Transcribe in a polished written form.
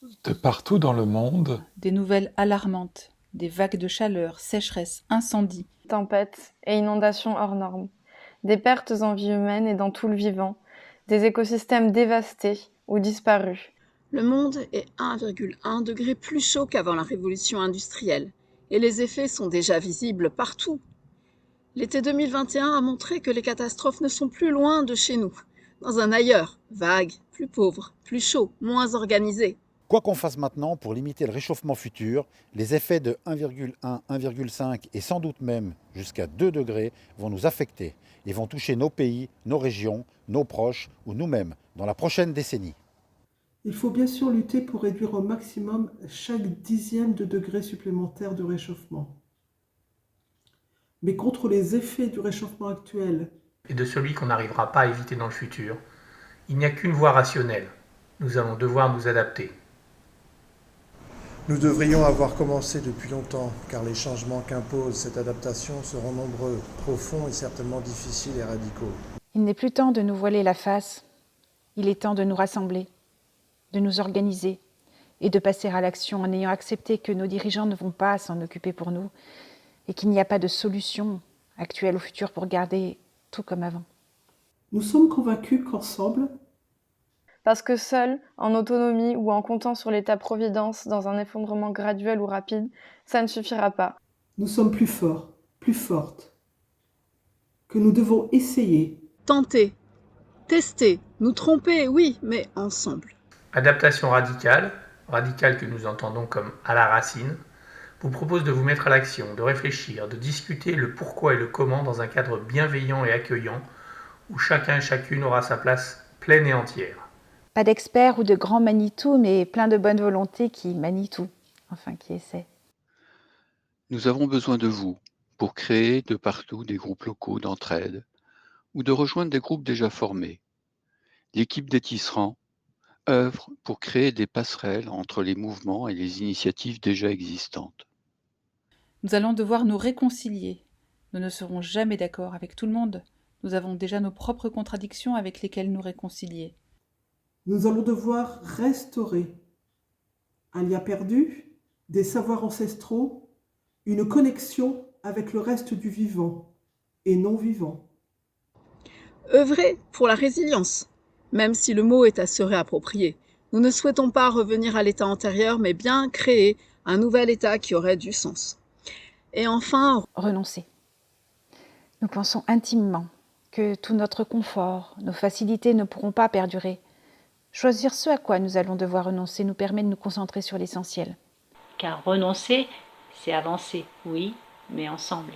De partout dans le monde, Des nouvelles alarmantes, des vagues de chaleur, sécheresse, incendies. Tempêtes et inondations hors normes, des pertes en vie humaine et dans tout le vivant, des écosystèmes dévastés ou disparus. Le monde est 1,1 degré plus chaud qu'avant la révolution industrielle, et les effets sont déjà visibles partout. L'été 2021 a montré que les catastrophes ne sont plus loin de chez nous, dans un ailleurs, vague, plus pauvre, plus chaud, moins organisé. Quoi qu'on fasse maintenant pour limiter le réchauffement futur, les effets de 1,1, 1,5 et sans doute même jusqu'à 2 degrés vont nous affecter et vont toucher nos pays, nos régions, nos proches ou nous-mêmes dans la prochaine décennie. Il faut bien sûr lutter pour réduire au maximum chaque dixième de degré supplémentaire de réchauffement. Mais contre les effets du réchauffement actuel et de celui qu'on n'arrivera pas à éviter dans le futur, il n'y a qu'une voie rationnelle. Nous allons devoir nous adapter. Nous devrions avoir commencé depuis longtemps, car les changements qu'impose cette adaptation seront nombreux, profonds et certainement difficiles et radicaux. Il n'est plus temps de nous voiler la face. Il est temps de nous rassembler, de nous organiser et de passer à l'action en ayant accepté que nos dirigeants ne vont pas s'en occuper pour nous et qu'il n'y a pas de solution actuelle ou future pour garder tout comme avant. Nous sommes convaincus qu'ensemble, Parce que seul, en autonomie ou en comptant sur l'État-providence dans un effondrement graduel ou rapide, ça ne suffira pas. nous sommes plus forts, plus fortes, que nous devons essayer, Tenter, tester, nous tromper, oui, mais ensemble. Adaptation radicale, radicale que nous entendons comme à la racine, vous propose de vous mettre à l'action, de réfléchir, de discuter le pourquoi et le comment dans un cadre bienveillant et accueillant où chacun et chacune aura sa place pleine et entière. Pas d'experts ou de grands Manitou, mais plein de bonne volonté qui manient tout, enfin qui essaient. Nous avons besoin de vous pour créer de partout des groupes locaux d'entraide ou de rejoindre des groupes déjà formés. L'équipe des Tisserands œuvre pour créer des passerelles entre les mouvements et les initiatives déjà existantes. Nous allons devoir nous réconcilier. Nous ne serons jamais d'accord avec tout le monde. Nous avons déjà nos propres contradictions avec lesquelles nous réconcilier. nous allons devoir restaurer un lien perdu, des savoirs ancestraux, une connexion avec le reste du vivant et non vivant. Œuvrer pour la résilience, même si le mot est à se réapproprier. Nous ne souhaitons pas revenir à l'état antérieur, mais bien créer un nouvel état qui aurait du sens. Et enfin, renoncer. Nous pensons intimement que tout notre confort, nos facilités ne pourront pas perdurer. Choisir ce à quoi nous allons devoir renoncer nous permet de nous concentrer sur l'essentiel. Car renoncer, c'est avancer, oui, mais ensemble.